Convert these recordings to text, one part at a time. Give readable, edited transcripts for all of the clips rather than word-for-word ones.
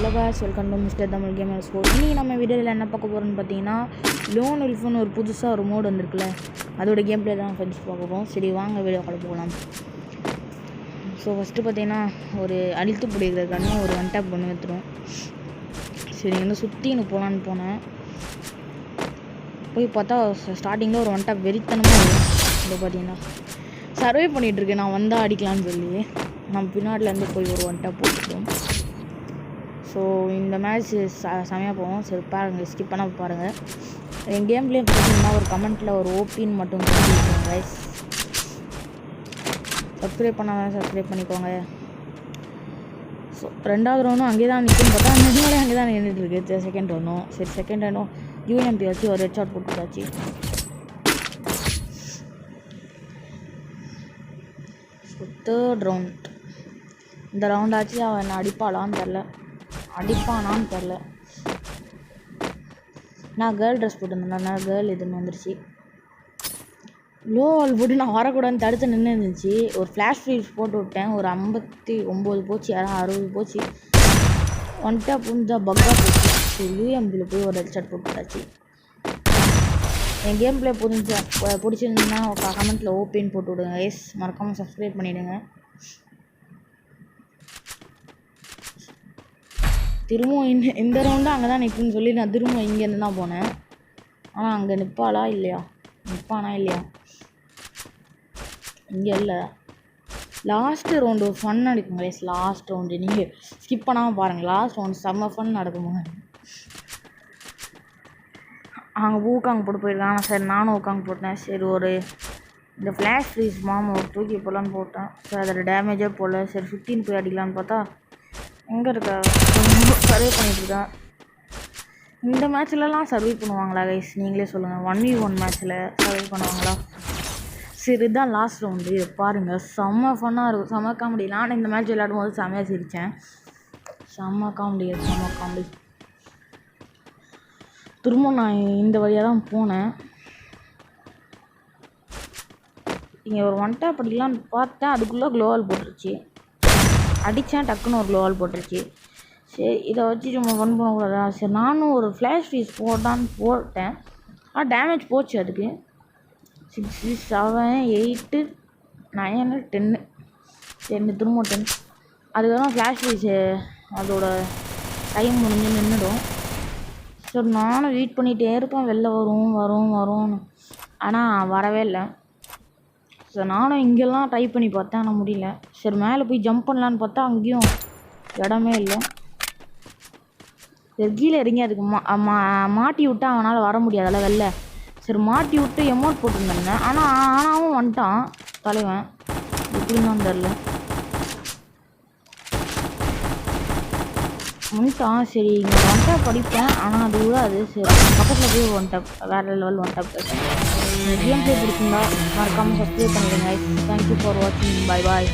Hello guys, welcome to mister Tamil gamer school. இன்றைக்கி நம்ம வீடியோவில் என்ன பார்க்க போகிறோம்னு பார்த்தீங்கன்னா, லோன் உல்ஃப்னு ஒரு புதுசாக ஒரு மோடு வந்திருக்குல்ல, அதோட கேம் பிளே தான் ஃப்ரெண்ட்ஸ் பார்க்க போகிறோம். சரி வாங்க வீடியோ கால் போகலாம். ஸோ ஃபஸ்ட்டு பார்த்தீங்கன்னா ஒரு அழுத்து பிடிக்கிறதுக்கான ஒரு ஒன் டேப் பண்ணி வைத்துரும். சரி இங்கே சுற்றின்னு போகலான்னு போனேன். போய் பார்த்தா ஸ்டார்டிங்கில் ஒரு ஒன் டேப் வெறித்தனமாக வரும். இப்போ பார்த்தீங்கன்னா சர்வே பண்ணிகிட்ருக்கேன், நான் வந்தால் அடிக்கலான்னு சொல்லி நம்ம பின்னாடிலேருந்து போய் ஒரு ஒன் டேப் போட்டுட்டோம். ஸோ இந்த மேட்ச் செமையாக போகும். சரி பாருங்கள், ஸ்கிப் பண்ணால் பாருங்கள். என் கேம் பிளே பார்த்தீங்கன்னா ஒரு கமெண்ட்டில் ஒரு ஓபின்னு மட்டும் சொல்லியிருக்கேன் கைஸ். சப்ஸ்கிரைப் பண்ணாதான் சப்ஸ்கிரைப் பண்ணிக்கோங்க. ஸோ ரெண்டாவது ரவுண்டும் அங்கே தான் நிற்குன்னு பார்த்தா நிஜமாலே அங்கே தான் நின்றுட்டுருக்கு. செகண்ட் ரவுண்டும் சரி, செகண்ட் ரவுண்டும் யூஎம்பி வச்சு ஒரு ஹெட் ஷாட் போட்டுட்டாச்சு. ஸோ தேர்ட் ரவுண்ட், இந்த ரவுண்டாச்சு அவன் என்ன அடிப்பாளான்னு தெரில. நான் கேர்ள் ட்ரெஸ் போட்டுருந்தேன், நான் கேர்ள் இதுன்னு வந்துருச்சு. லோ வால் போட்டு நான் வரக்கூடாதுன்னு தடுத்து நின்று இருந்துச்சு. ஒரு ஃப்ளாஷ் ஃப்ரீஸ் போட்டு விட்டேன். ஒரு 59 போச்சு, 60 போச்சு. ஒன்ட்டா புரிஞ்சா பக்கா போச்சு. சரி யூஎம்பியில் போய் ஒரு ஹெட்ஷாட் போட்டுட்டாச்சு. என் கேம் பிளே பிடிச்சிருந்தீங்கன்னா கமெண்ட்டில் ஓபின்னு போட்டு விடுங்க. எஸ், மறக்காமல் சப்ஸ்கிரைப் பண்ணிவிடுங்க. திரும்பவும் இந்த ரவுண்டும் அங்கே தான் நிற்குன்னு சொல்லி நான் திரும்ப இங்கேருந்து தான் போனேன். ஆனால் அங்கே நிற்பானா இல்லையா இங்கே இல்லை. லாஸ்ட்டு ரவுண்டு ஒரு ஃபன் நடக்குங்க கைஸ். லாஸ்ட் ரவுண்டு நீங்கள் ஸ்கிப் பண்ணாமல் பாருங்கள். லாஸ்ட் ரவுண்டு செம்ம ஃபன் நடக்கும்போது அங்கே ஊக்காங்க போட்டு போயிருக்காங்க. சரி நானும் ஊக்காங்க போட்டேன். சரி ஒரு இந்த ஃப்ளாஷ் ஃப்ரீஸ் மாமா தூக்கி போடலான்னு போட்டேன். சரி அதில் டேமேஜே போடல. சரி 15 போய் அடிக்கலான்னு பார்த்தா எங்கே இருக்கா சர்வே பண்ணிட்டுருக்கா. இந்த மேட்ச்லலாம் சர்வே பண்ணுவாங்களா கைஸ், நீங்களே சொல்லுங்கள். 1v1 மேட்ச்சில் சர்வே பண்ணுவாங்களா? சரி இதுதான் லாஸ்ட் ரவுண்டு. பாருங்கள் செம்ம ஃபன்னாக இருக்கும், செம்ம காமெடி. நான் இந்த மேட்ச் விளையாடும் போது செம்மையாக சிரித்தேன். செம்ம காமெடி. திரும்ப நான் இந்த வழியாக தான் போனேன். இங்கே ஒரு ஒன் டேப் அடிக்கலான்னு பார்த்தேன், அதுக்குள்ளே க்ளோவால் போட்டுருச்சு. அடித்தேன், டக்குன்னு ஒரு க்ளோவால் போட்டுருச்சு. சரி இதை வச்சு நம்ம ஒன் பண்ணக்கூடாதா? சரி நானும் ஒரு ஃப்ளாஷ் ஃபீஸ் போட்டேன். ஆனால் டேமேஜ் போச்சு. அதுக்கு 6 7 8 9 10 திரும்ப 10. அதுக்கப்புறம் ஃப்ளாஷ் ஃபீஸு அதோட டைம் முடிஞ்சு நின்றுடும். சரி நானும் வெயிட் பண்ணிகிட்டே இருப்பேன், வெளில வரும்னு. ஆனால் வரவே இல்லை. சரி நானும் இங்கெல்லாம் ட்ரை பண்ணி பார்த்தேன், ஆனால் முடியல. சரி மேலே போய் ஜம்ப் பண்ணலான்னு பார்த்தா அங்கேயும் இடமே இல்லை. சரி கீழே இறங்கி அதுக்கு மாட்டி விட்டு அவனால் வர முடியாதுல்ல வெளில. சரி மாட்டி விட்டு எமௌண்ட் போட்டுருந்தேன். ஆனாவும் வந்துட்டான் தலைவன், எப்படின்னு தான் தெரில வந்துட்டான். சரி இங்கே ஒன் டேப் படிப்பேன், ஆனால் அது விடாது. சரி பக்கத்தில் போய் ஒன் டேப், வேறு level one tape. Game play பிடிச்சிருந்தா மறக்காமல் சப்ஸ்கிரைப் பண்ணிடுங்க. தேங்க்யூ ஃபார் வாட்சிங். Bye bye.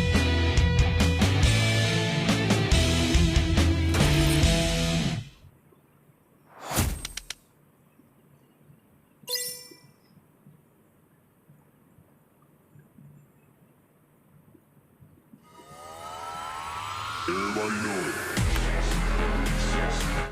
Everybody knows.